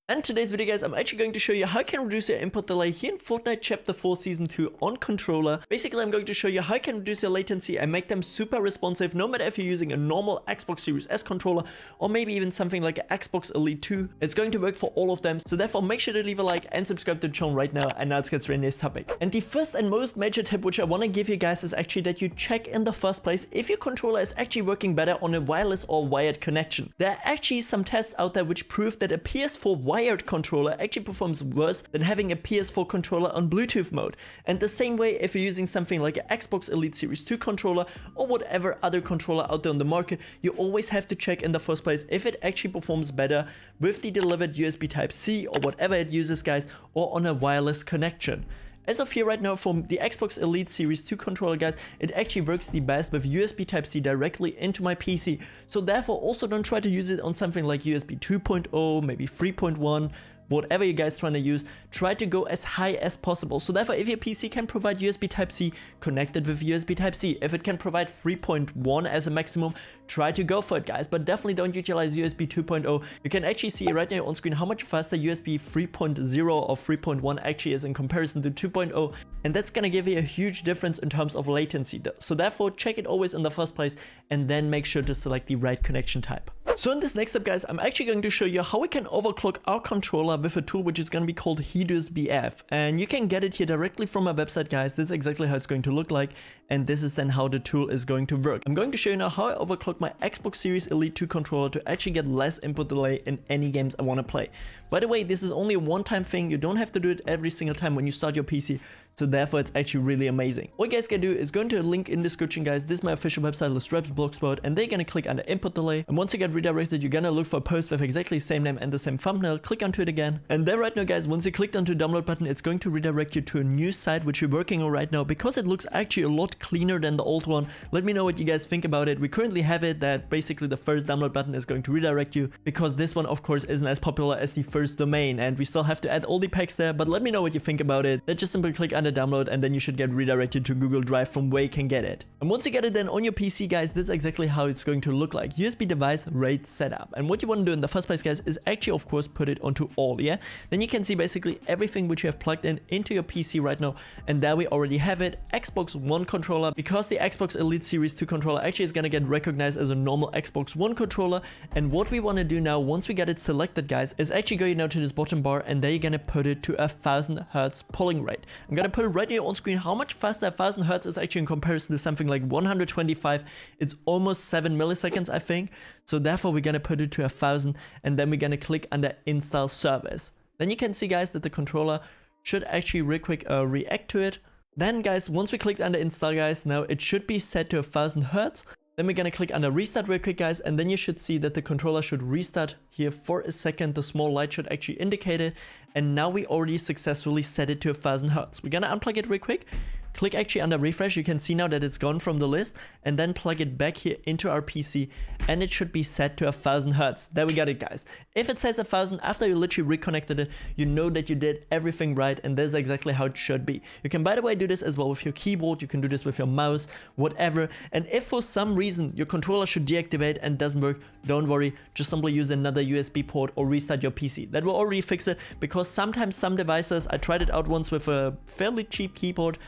And today's video, guys, I'm actually going to show you how you can reduce your input delay here in Fortnite Chapter 4 Season 2 on controller. Basically, I'm going to show you how you can reduce your latency and make them super responsive, no matter if you're using a normal Xbox Series S controller or maybe even something like an Xbox Elite 2. It's going to work for all of them, so therefore make sure to leave a like and subscribe to the channel right now. And now let's get straight into this topic. And the first and most major tip which I want to give you guys is actually that you check in the first place if your controller is actually working better on a wireless or wired connection. There are actually some tests out there which prove that a PS4 wired controller actually performs worse than having a PS4 controller on Bluetooth mode. And the same way if you're using something like an Xbox Elite Series 2 controller or whatever other controller out there on the market, you always have to check in the first place if it actually performs better with the delivered USB Type-C or whatever it uses, guys, or on a wireless connection. As of here right now, from the Xbox Elite Series 2 controller, guys, it actually works the best with USB Type-C directly into my PC. So therefore, also don't try to use it on something like USB 2.0, maybe 3.1, whatever you guys trying to use. Try to go as high as possible. So therefore, if your PC can provide USB Type-C, connect it with USB Type-C. If it can provide 3.1 as a maximum, try to go for it, guys. But definitely don't utilize USB 2.0. You can actually see right now on screen how much faster USB 3.0 or 3.1 actually is in comparison to 2.0. And that's gonna give you a huge difference in terms of latency. So therefore, check it always in the first place and then make sure to select the right connection type. So in this next step, guys, I'm actually going to show you how we can overclock our controller with a tool which is going to be called HEDUSBF. And you can get it here directly from my website, guys. This is exactly how it's going to look like. And this is then how the tool is going to work. I'm going to show you now how I overclock my Xbox Series Elite 2 controller to actually get less input delay in any games I want to play. By the way, this is only a one-time thing. You don't have to do it every single time when you start your PC. So therefore, it's actually really amazing. What you guys can do is go into a link in the description, guys. This is my official website, leStripeZ blogspot, and they're gonna click under input delay. And once you get redirected, you're gonna look for a post with exactly the same name and the same thumbnail. Click onto it again. And then right now, guys, once you clicked onto the download button, it's going to redirect you to a new site which we're working on right now because it looks actually a lot cleaner than the old one. Let me know what you guys think about it. We currently have it that basically the first download button is going to redirect you because this one, of course, isn't as popular as the first domain, and we still have to add all the packs there. But let me know what you think about it. Then just simply click under download, and then you should get redirected to Google Drive from where you can get it. And once you get it then on your PC, guys, this is exactly how it's going to look like. USB device RAID setup. And what you want to do in the first place, guys, is actually, of course, put it onto all, yeah? Then you can see basically everything which you have plugged in into your PC right now. And there we already have it. Xbox One controller, because the Xbox Elite Series 2 controller actually is going to get recognized as a normal Xbox One controller. And what we want to do now, once we get it selected, guys, is actually go now to this bottom bar, and there you're going to put it to 1000 Hertz polling rate. I'm going to put it right here on screen how much faster 1000 Hertz is actually in comparison to something like 125. It's almost 7 milliseconds, I think. So therefore, we're going to put it to 1000, and then we're going to click under install service. Then you can see, guys, that the controller should actually real quick react to it. Then, guys, once we clicked under install, guys, now it should be set to 1000 Hertz. Then we're gonna click under restart real quick, guys, and then you should see that the controller should restart here for a second. The small light should actually indicate it, and now we already successfully set it to 1000 Hertz. We're gonna unplug it real quick. Click actually under refresh. You can see now that it's gone from the list, and then plug it back here into our PC, and it should be set to 1000 Hertz. There we got it, guys. If it says 1000 after you literally reconnected it, you know that you did everything right, and this is exactly how it should be. You can, by the way, do this as well with your keyboard. You can do this with your mouse, whatever. And if for some reason your controller should deactivate and doesn't work, don't worry. Just simply use another USB port or restart your PC. That will already fix it, because sometimes some devices, I tried it out once with a fairly cheap keyboard,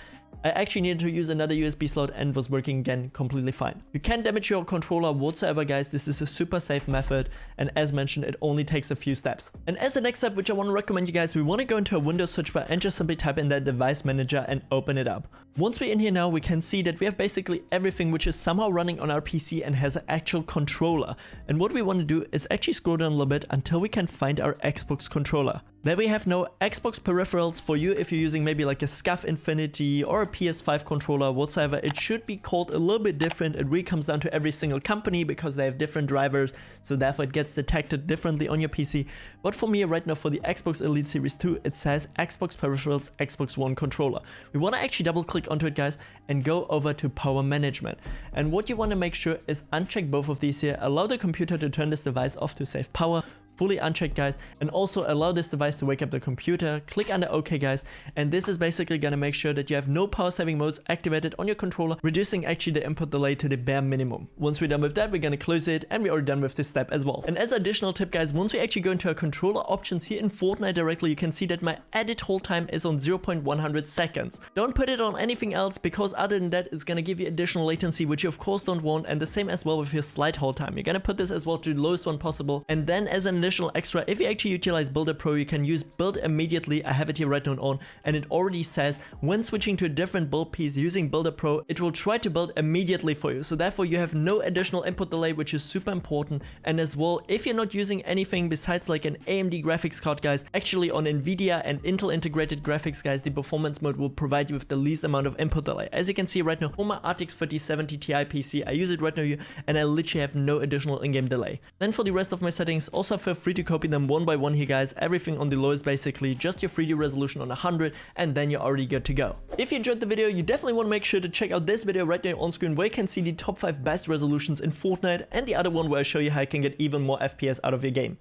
I actually needed to use another USB slot and was working again completely fine. You can't damage your controller whatsoever, guys. This is a super safe method, and as mentioned, it only takes a few steps. And as the next step, which I want to recommend you guys, we want to go into a Windows search bar and just simply type in that device manager and open it up. Once we're in here now, we can see that we have basically everything which is somehow running on our PC and has an actual controller. And what we want to do is actually scroll down a little bit until we can find our Xbox controller. There we have no Xbox peripherals for you if you're using maybe like a SCUF Infinity or a PS5 controller whatsoever. It should be called a little bit different. It really comes down to every single company because they have different drivers, so therefore it gets detected differently on your PC. But for me right now, for the Xbox Elite Series 2, it says Xbox peripherals Xbox One controller. We want to actually double click onto it, guys, and go over to power management. And what you want to make sure is uncheck both of these here. Allow the computer to turn this device off to save power. fully unchecked, guys, and also allow this device to wake up the computer. Click under OK, guys, and this is basically gonna make sure that you have no power saving modes activated on your controller, reducing actually the input delay to the bare minimum. Once we're done with that, we're gonna close it, and we're already done with this step as well. And as additional tip, guys, once we actually go into our controller options here in Fortnite directly, you can see that my edit hold time is on 0.100 seconds. Don't put it on anything else, because other than that, it's gonna give you additional latency, which you of course don't want. And the same as well with your slide hold time. You're gonna put this as well to the lowest one possible. And then as an additional extra, if you actually utilize Builder Pro, you can use build immediately. I have it here right now on, and it already says when switching to a different build piece using Builder Pro, it will try to build immediately for you. So therefore you have no additional input delay, which is super important. And as well, if you're not using anything besides like an AMD graphics card, guys, actually on Nvidia and Intel integrated graphics, guys, the performance mode will provide you with the least amount of input delay. As you can see right now for my RTX 3070 Ti PC, I use it right now here, and I literally have no additional in-game delay. Then for the rest of my settings, also feel free to copy them one by one here, guys. Everything on the lowest, basically just your 3D resolution on 100, and then you're already good to go. If you enjoyed the video, you definitely want to make sure to check out this video right now on screen, where you can see the top 5 best resolutions in Fortnite, and the other one where I show you how you can get even more FPS out of your game.